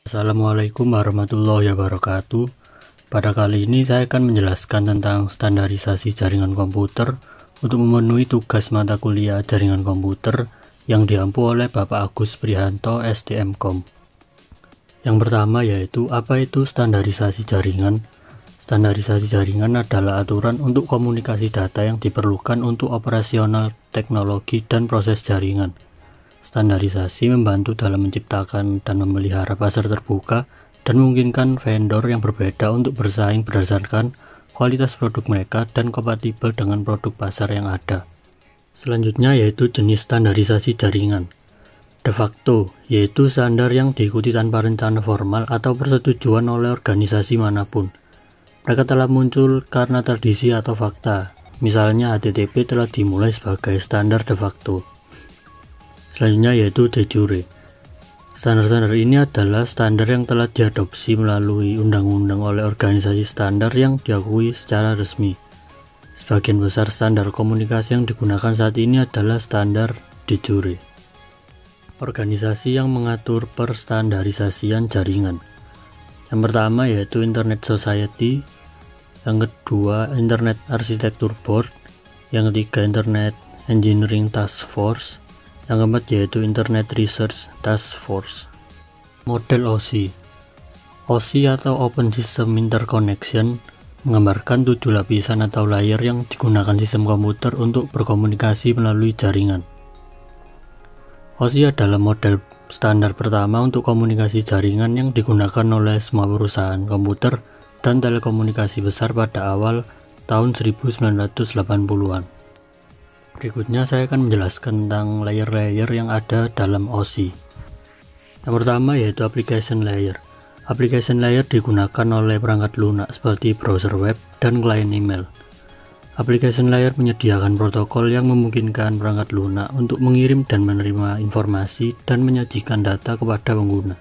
Assalamualaikum warahmatullahi wabarakatuh. Pada kali ini saya akan menjelaskan tentang standarisasi jaringan komputer untuk memenuhi tugas mata kuliah jaringan komputer yang diampu oleh Bapak Agus Prihanto STMKom. Yang pertama yaitu apa itu standarisasi jaringan. Standarisasi jaringan adalah aturan untuk komunikasi data yang diperlukan untuk operasional teknologi dan proses jaringan. Standarisasi membantu dalam menciptakan dan memelihara pasar terbuka dan memungkinkan vendor yang berbeda untuk bersaing berdasarkan kualitas produk mereka dan kompatibel dengan produk pasar yang ada. Selanjutnya yaitu jenis standarisasi jaringan. De facto, yaitu standar yang diikuti tanpa rencana formal atau persetujuan oleh organisasi manapun. Mereka telah muncul karena tradisi atau fakta. Misalnya HTTP telah dimulai sebagai standar de facto. Selanjutnya yaitu de jure. Standar-standar ini adalah standar yang telah diadopsi melalui undang-undang oleh organisasi standar yang diakui secara resmi. Sebagian besar standar komunikasi yang digunakan saat ini adalah standar de jure. Organisasi yang mengatur perstandarisasian jaringan. Yang pertama yaitu Internet Society, yang kedua Internet Architecture Board, yang ketiga Internet Engineering Task Force, yang keempat yaitu Internet Research Task Force. Model OSI. OSI atau Open System Interconnection menggambarkan 7 lapisan atau layer yang digunakan sistem komputer untuk berkomunikasi melalui jaringan. OSI adalah model standar pertama untuk komunikasi jaringan yang digunakan oleh semua perusahaan komputer dan telekomunikasi besar pada awal tahun 1980-an. Berikutnya saya akan menjelaskan tentang layer-layer yang ada dalam OSI. Yang pertama yaitu application layer. Application layer digunakan oleh perangkat lunak seperti browser web dan klien email. Application layer menyediakan protokol yang memungkinkan perangkat lunak untuk mengirim dan menerima informasi dan menyajikan data kepada pengguna.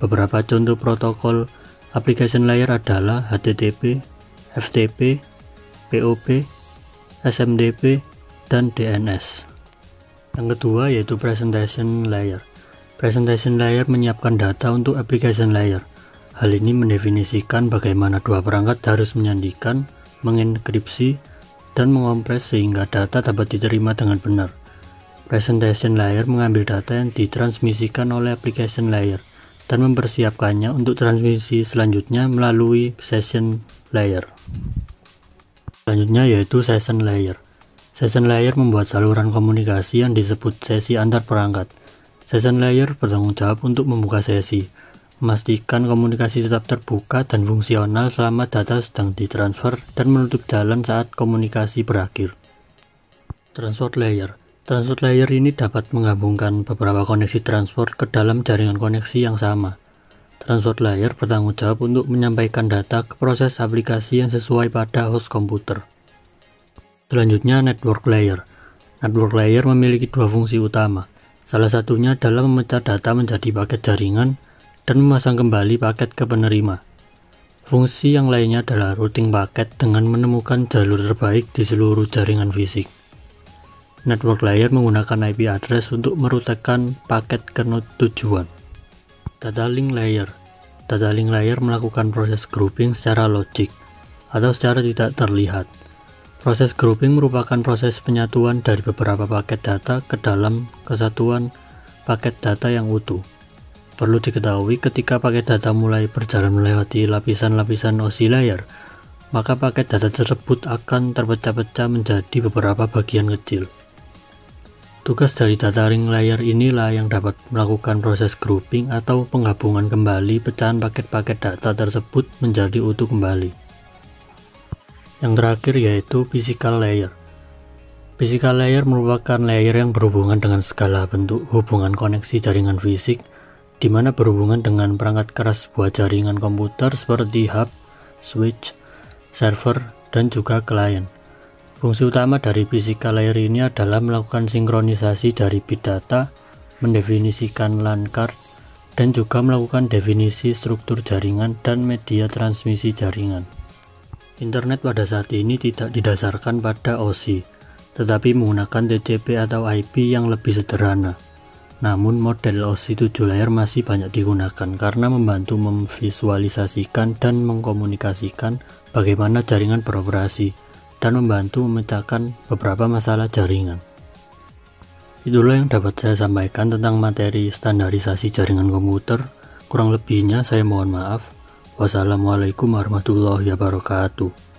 Beberapa contoh protokol application layer adalah HTTP, FTP, POP, SMTP, dan DNS. Yang kedua yaitu presentation layer. Presentation layer menyiapkan data untuk application layer. Hal ini mendefinisikan bagaimana dua perangkat harus menyandikan, mengenkripsi, dan mengompres sehingga data dapat diterima dengan benar. Presentation layer mengambil data yang ditransmisikan oleh application layer dan mempersiapkannya untuk transmisi selanjutnya melalui session layer. Selanjutnya yaitu session layer. Session layer membuat saluran komunikasi yang disebut sesi antar perangkat. Session layer bertanggung jawab untuk membuka sesi, memastikan komunikasi tetap terbuka dan fungsional selama data sedang ditransfer dan menutup jalan saat komunikasi berakhir. Transport layer. Transport layer ini dapat menggabungkan beberapa koneksi transport ke dalam jaringan koneksi yang sama. Transport layer bertanggung jawab untuk menyampaikan data ke proses aplikasi yang sesuai pada host komputer. Selanjutnya network layer. Network layer memiliki dua fungsi utama. Salah satunya adalah memecah data menjadi paket jaringan dan memasang kembali paket ke penerima. Fungsi yang lainnya adalah routing paket dengan menemukan jalur terbaik di seluruh jaringan fisik. Network layer menggunakan IP address untuk merutekan paket ke node tujuan. Data link layer. Data link layer melakukan proses grouping secara logik atau secara tidak terlihat. Proses grouping merupakan proses penyatuan dari beberapa paket data ke dalam kesatuan paket data yang utuh. Perlu diketahui ketika paket data mulai berjalan melewati lapisan-lapisan OSI layer, maka paket data tersebut akan terpecah-pecah menjadi beberapa bagian kecil. Tugas dari data link layer inilah yang dapat melakukan proses grouping atau penggabungan kembali pecahan paket-paket data tersebut menjadi utuh kembali. Yang terakhir yaitu physical layer. Physical layer merupakan layer yang berhubungan dengan segala bentuk hubungan koneksi jaringan fisik, di mana berhubungan dengan perangkat keras sebuah jaringan komputer seperti hub, switch, server, dan juga klien. Fungsi utama dari physical layer ini adalah melakukan sinkronisasi dari bit data, mendefinisikan LAN card, dan juga melakukan definisi struktur jaringan dan media transmisi jaringan. Internet pada saat ini tidak didasarkan pada OSI, tetapi menggunakan TCP atau IP yang lebih sederhana. Namun model OSI 7 layer masih banyak digunakan karena membantu memvisualisasikan dan mengkomunikasikan bagaimana jaringan beroperasi dan membantu memecahkan beberapa masalah jaringan. Itulah yang dapat saya sampaikan tentang materi standarisasi jaringan komputer. Kurang lebihnya saya mohon maaf. Wassalamualaikum warahmatullahi wabarakatuh.